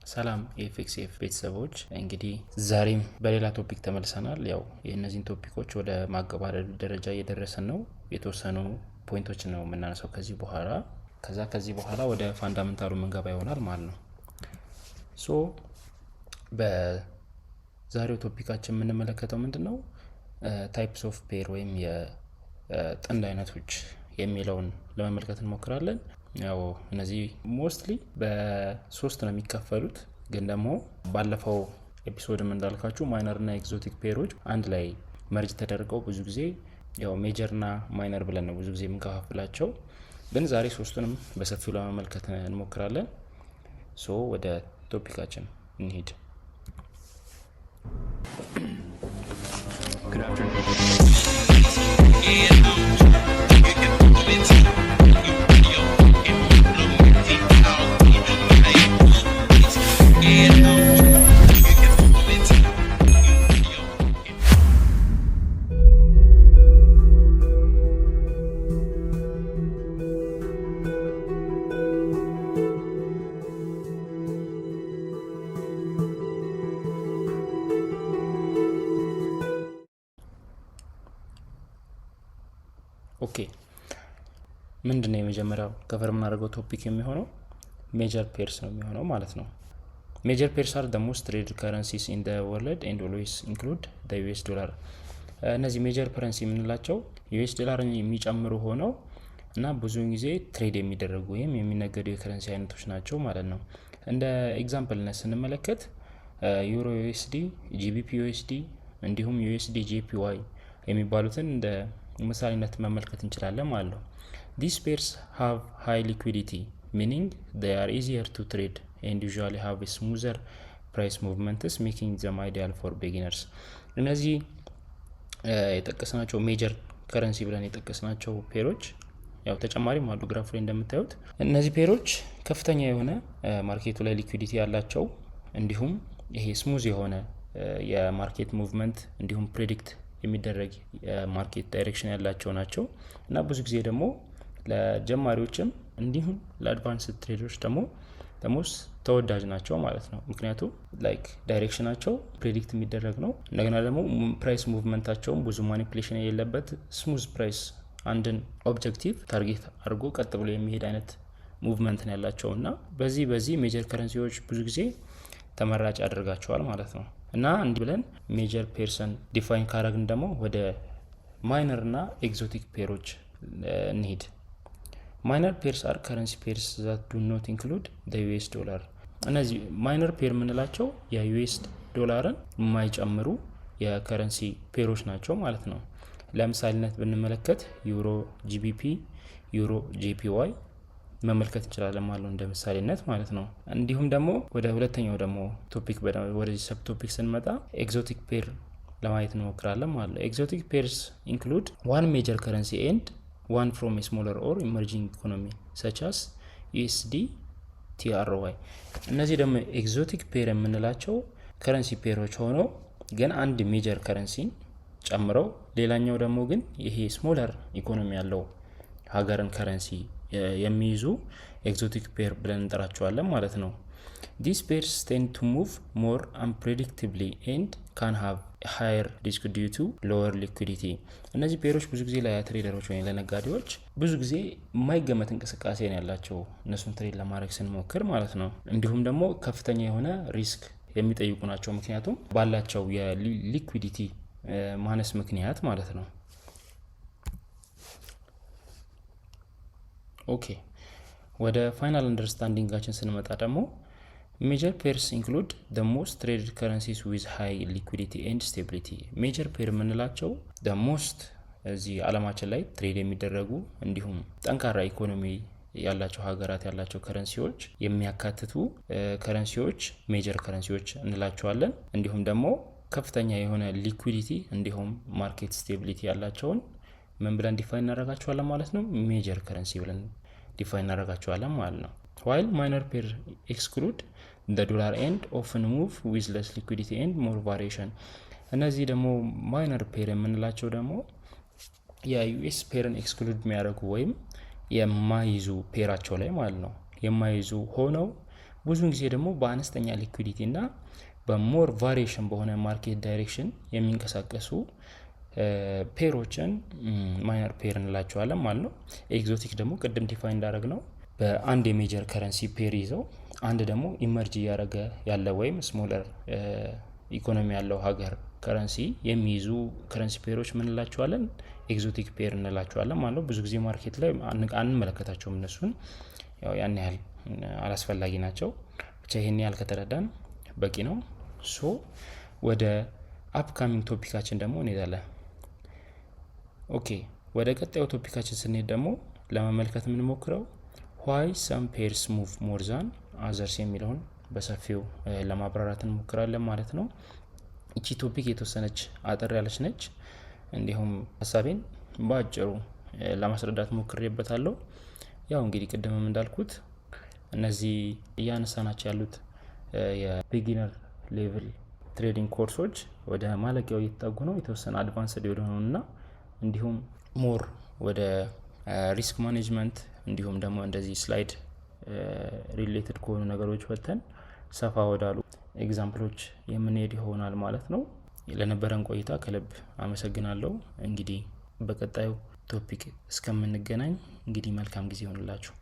ሰላም ኤፍኤክስኤፍ ቤተሰቦች እንግዲህ ዛሬም በሌላ ቶፒክ ተመልሰናል። ያው የእነዚህን ቶፒኮች ወደ ማገባደድ ደረጃ እየደረሰን ነው። የተወሰኑ ፖይንቶች ነው የምናነሳው ከዚህ በኋላ ወደ ፋንዳሜንታሉ መንገባ ይሆናል ማለት ነው። ሶ በዛሬው ቶፒካችን የምንመለከተው ምንድነው ታይፕስ ኦፍ ፔር ወይም የጥንድ አይነቶች የሚለውን ለመመልከት እንሞክራለን። ያው እነዚህ ሞስትሊ በሶስት ነው የሚከፈሉት፣ ግን ደግሞ ባለፈው ኤፒሶድም እንዳልካችሁ ማይነር እና ኤግዞቲክ ፔሮች አንድ ላይ መርጅ ተደርገው ብዙ ጊዜ ያው ሜጀር እና ማይነር ብለን ነው ብዙ ጊዜ የምንከፋፍላቸው። ግን ዛሬ ሶስቱንም በሰፊው ለመመልከት እንሞክራለን። ሶ ወደ ቶፒካችን እንሂድ። ኦኬ ምንድነው የመጀመሪያው ከቨር የምናደርገው ቶፒክ የሚሆነው ሜጀር ፔርስ ነው የሚሆነው ማለት ነው። ሜጀር ፔርስ are the most traded currencies in the world and always include the US dollar። እነዚህ ሜጀር ከረንሲ የምንላቸው ዩኤስ ዶላርን የሚጨምሩ ሆነው እና ብዙውን ጊዜ ትሬድ የሚደረጉ ወይም የሚነገዱ የከረንሲ አይነቶች ናቸው ማለት ነው። እንደ ኤግዛምፕልነት ስንመለከት ዩሮ ዩኤስዲ፣ ጂቢፒ ዩኤስዲ እንዲሁም ዩኤስዲ ጄፒዋይ የሚባሉትን እንደ ምሳሌነት መመልከት እንችላለን ማለት ነው። These pairs have high liquidity, meaning they are easier to trade and usually have a smoother price movements, making them ideal for beginners። እነዚህ የጠቀስናቸው ሜጀር ከረንሲ ብለን የጠቀስናቸው ፔሮች ያው ተጨማሪም አሉ ግራፍ ላይ እንደምታዩት። እነዚህ ፔሮች ከፍተኛ የሆነ ማርኬቱ ላይ ሊኩዊዲቲ ያላቸው እንዲሁም ይሄ ስሙዝ የሆነ የማርኬት ሙቭመንት እንዲሁም ፕሬዲክት የሚደረግ የማርኬት ዳይሬክሽን ያላቸው ናቸው እና ብዙ ጊዜ ደግሞ ለጀማሪዎችም እንዲሁም ለአድቫንስድ ትሬደሮች ደግሞ ደሞስ ተወዳጅ ናቸው ማለት ነው። ምክንያቱም ላይክ ዳይሬክሽናቸው ፕሬዲክት የሚደረግ ነው። እንደገና ደግሞ ፕራይስ ሙቭመንታቸውም ብዙ ማኒፑሌሽን የሌለበት ስሙዝ ፕራይስ አንድን ኦብጀክቲቭ ታርጌት አድርጎ ቀጥ ብሎ የሚሄድ አይነት ሙቭመንት ነው ያላቸው እና በዚህ ሜጀር ከረንሲዎች ብዙ ጊዜ ተመራጭ ያደርጋቸዋል ማለት ነው። እና እንዲህ ብለን ሜጀር ፔርስን ዲፋይን ካረግን ደግሞ ወደ ማይነር እና ኤግዞቲክ ፔሮች እንሂድ። ማይነር ፔርስ አር ከረንሲ ፔርስ that do not include the US dollar። እነዚህ ማይነር ፔር የምንላቸው የዩኤስ ዶላርን የማይጨምሩ የከረንሲ ፔሮች ናቸው ማለት ነው። ለምሳሌነት ብንመለከት ዩሮ ጂቢፒ፣ ዩሮ ጄፒዋይ መመልከት እንችላለን ማለት ነው እንደ ምሳሌነት ማለት ነው። እንዲሁም ደግሞ ወደ ሁለተኛው ደግሞ ቶፒክ ወደዚህ ሰብ ቶፒክ ስንመጣ ኤግዞቲክ ፔር ለማየት እንሞክራለን ማለት ነው። ኤግዞቲክ ፔርስ ኢንክሉድ ዋን ሜጀር ከረንሲ ኤንድ ዋን ፍሮም ኤ ስሞለር ኦር ኢመርጂንግ ኢኮኖሚ ሰች አስ ዩኤስዲ ቲአርዋይ። እነዚህ ደግሞ ኤግዞቲክ ፔር የምንላቸው ከረንሲ ፔሮች ሆነው ግን አንድ ሜጀር ከረንሲን ጨምረው ሌላኛው ደግሞ ግን ይሄ ስሞለር ኢኮኖሚ ያለው ሀገርን ከረንሲ የሚይዙ ኤግዞቲክ ፔር ብለን እንጠራቸዋለን ማለት ነው። These pairs tend to move more unpredictably and can have higher risk due to lower liquidity። እነዚህ ፔሮች ብዙ ጊዜ ለትሬደሮች ወይም ለነጋዴዎች ብዙ ጊዜ የማይገመት እንቅስቃሴ ነው ያላቸው እነሱን ትሬድ ለማድረግ ስንሞክር ማለት ነው። እንዲሁም ደግሞ ከፍተኛ የሆነ ሪስክ የሚጠይቁ ናቸው፣ ምክንያቱም ባላቸው የሊኩዊዲቲ ማነስ ምክንያት ማለት ነው። ኦኬ ወደ ፋይናል አንደርስታንዲንጋችን ስንመጣ ደግሞ ሜጀር ፔርስ ኢንክሉድ the most traded currencies with high liquidity and stability። ሜጀር ፔር የምንላቸው the most እዚህ ዓለማችን ላይ ትሬድ የሚደረጉ እንዲሁም ጠንካራ ኢኮኖሚ ያላቸው ሀገራት ያላቸው ከረንሲዎች የሚያካትቱ ከረንሲዎች ሜጀር ከረንሲዎች እንላቸዋለን። እንዲሁም ደግሞ ከፍተኛ የሆነ ሊኩዊዲቲ እንዲሁም ማርኬት ስቴቢሊቲ ያላቸውን ምን ብለን ዲፋይን እናደርጋቸዋለን ማለት ነው? ሜጀር ከረንሲ ብለን ዲፋይን እናደርጋቸዋለን ማለት ነው። while minor pair exclude the dollar and often move with less liquidity and more variation። እነዚህ ደግሞ ማይነር ፔር የምንላቸው ደግሞ የዩኤስ ፔርን ኤክስክሉድ የሚያደርጉ ወይም የማይዙ ፔራቸው ላይ ማለት ነው የማይዙ ሆነው ብዙውን ጊዜ ደግሞ በአነስተኛ ሊኩዊዲቲ እና በሞር ቫሪዬሽን በሆነ ማርኬት ዳይሬክሽን የሚንቀሳቀሱ ፔሮችን ማይነር ፔር እንላቸዋለን ማለት ነው። ኤግዞቲክ ደግሞ ቅድም ዲፋይን እንዳደረግ ነው በአንድ የሜጀር ከረንሲ ፔር ይዘው አንድ ደግሞ ኢመርጅ እያደረገ ያለ ወይም ስሞለር ኢኮኖሚ ያለው ሀገር ከረንሲ የሚይዙ ከረንሲ ፔሮች ምን እንላቸዋለን? ኤግዞቲክ ፔር እንላቸዋለን ማለት ነው። ብዙ ጊዜ ማርኬት ላይ አንመለከታቸውም እነሱን፣ ያው ያን ያህል አላስፈላጊ ናቸው። ብቻ ይሄን ያህል ከተረዳን በቂ ነው። ሶ ወደ አፕካሚንግ ቶፒካችን ደግሞ እንሄዳለን። ኦኬ ወደ ቀጣዩ ቶፒካችን ስንሄድ ደግሞ ለመመልከት የምንሞክረው ዋይ ሰም ፔርስ ሙቭ ሞር ዛን አዘርስ የሚለውን በሰፊው ለማብራራት እንሞክራለን ማለት ነው። እቺ ቶፒክ የተወሰነች አጠር ያለች ነች። እንዲሁም ሀሳቤን በአጭሩ ለማስረዳት ሞክሬበታለሁ። ያው እንግዲህ ቅድምም እንዳልኩት እነዚህ እያነሳናቸው ያሉት የቢጊነር ሌቭል ትሬዲንግ ኮርሶች ወደ ማለቂያው እየተጠጉ ነው። የተወሰነ አድቫንስድ የሆኑና እንዲሁም ሞር ወደ ሪስክ ማኔጅመንት እንዲሁም ደግሞ እንደዚህ ስላይድ ሪሌትድ ከሆኑ ነገሮች ወጥተን ሰፋ ወዳሉ ኤግዛምፕሎች የምንሄድ ይሆናል ማለት ነው። ለነበረን ቆይታ ከልብ አመሰግናለሁ። እንግዲህ በቀጣዩ ቶፒክ እስከምንገናኝ እንግዲህ መልካም ጊዜ ይሆንላችሁ።